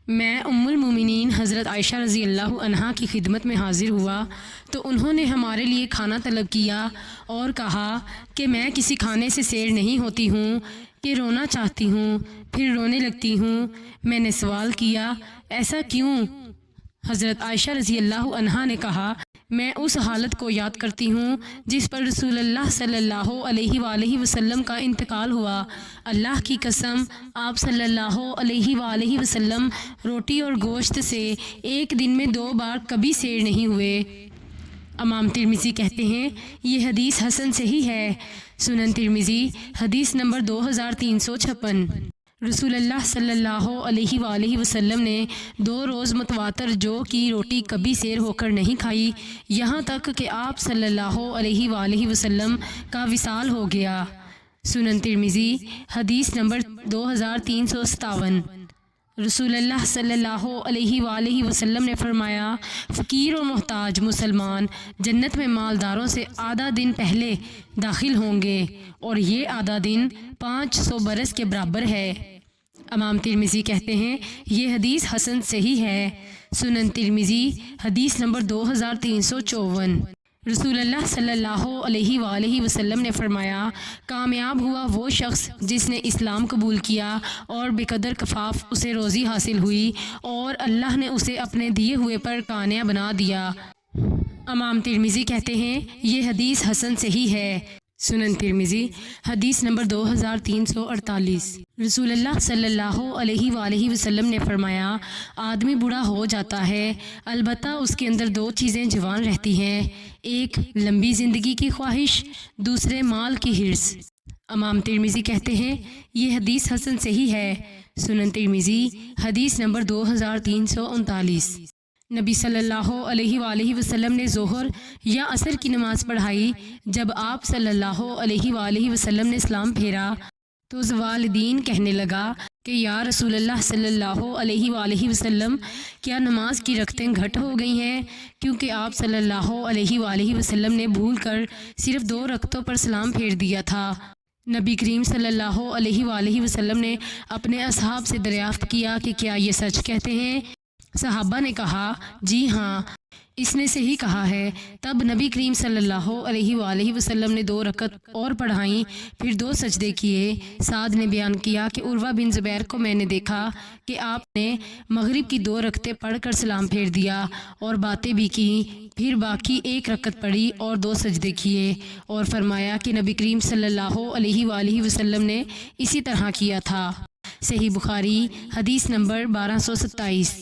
میں ام المومنین حضرت عائشہ رضی اللہ عنہا کی خدمت میں حاضر ہوا تو انہوں نے ہمارے لیے کھانا طلب کیا اور کہا کہ میں کسی کھانے سے سیر نہیں ہوتی ہوں کہ رونا چاہتی ہوں پھر رونے لگتی ہوں۔ میں نے سوال کیا ایسا کیوں؟ حضرت عائشہ رضی اللہ عنہا نے کہا میں اس حالت کو یاد کرتی ہوں جس پر رسول اللہ صلی اللہ علیہ وآلہ وسلم کا انتقال ہوا۔ اللہ کی قسم آپ صلی اللہ علیہ وآلہ وسلم روٹی اور گوشت سے ایک دن میں 2 بار کبھی سیر نہیں ہوئے۔ امام ترمذی کہتے ہیں یہ حدیث حسن صحیح ہے۔ سنن ترمذی حدیث نمبر 2356۔ رسول اللہ صلی اللہ علیہ وآلہ وسلم نے 2 روز متواتر جو کی روٹی کبھی سیر ہو کر نہیں کھائی، یہاں تک کہ آپ صلی اللہ علیہ وآلہ وسلم کا وصال ہو گیا۔ سنن ترمذی حدیث نمبر 2357۔ رسول اللہ صلی اللہ علیہ وآلہ وسلم نے فرمایا فقیر اور محتاج مسلمان جنت میں مالداروں سے آدھا دن پہلے داخل ہوں گے اور یہ آدھا دن 500 برس کے برابر ہے۔ امام ترمذی کہتے ہیں یہ حدیث حسن صحیح ہے۔ سنن ترمذی حدیث نمبر 2354۔ رسول اللہ صلی اللہ علیہ وآلہ وسلم نے فرمایا کامیاب ہوا وہ شخص جس نے اسلام قبول کیا اور بقدر کفاف اسے روزی حاصل ہوئی اور اللہ نے اسے اپنے دیے ہوئے پر قانع بنا دیا۔ امام ترمذی کہتے ہیں یہ حدیث حسن صحیح ہے۔ سنن ترمذی حدیث نمبر 2348۔ رسول اللہ صلی اللہ علیہ وآلہ وسلم نے فرمایا آدمی بوڑھا ہو جاتا ہے البتہ اس کے اندر 2 چیزیں جوان رہتی ہیں، ایک لمبی زندگی کی خواہش، دوسرے مال کی حرص۔ امام ترمذی کہتے ہیں یہ حدیث حسن صحیح ہے۔ سنن ترمذی حدیث نمبر 2339۔ نبی صلی اللہ علیہ وآلہ وسلم نے ظہر یا عصر کی نماز پڑھائی۔ جب آپ صلی اللہ علیہ وآلہ وسلم نے سلام پھیرا تو والدین کہنے لگا کہ یا رسول اللہ صلی اللہ علیہ وآلہ وسلم کیا نماز کی رکعتیں گھٹ ہو گئی ہیں؟ کیونکہ آپ صلی اللہ علیہ وآلہ وسلم نے بھول کر صرف 2 رکعتوں پر سلام پھیر دیا تھا۔ نبی کریم صلی اللہ علیہ وآلہ وسلم نے اپنے اصحاب سے دریافت کیا کہ کیا یہ سچ کہتے ہیں؟ صحابہ نے کہا جی ہاں اس نے صحیح کہا ہے۔ تب نبی کریم صلی اللہ علیہ وآلہ وسلم نے 2 رکعت اور پڑھائیں، پھر 2 سجدے کیے۔ سعد نے بیان کیا کہ عروہ بن زبیر کو میں نے دیکھا کہ آپ نے مغرب کی 2 رکعتیں پڑھ کر سلام پھیر دیا اور باتیں بھی کیں، پھر باقی 1 رکعت پڑھی اور 2 سجدے کیے اور فرمایا کہ نبی کریم صلی اللہ علیہ وآلہ وسلم نے اسی طرح کیا تھا۔ صحیح بخاری حدیث نمبر 1227۔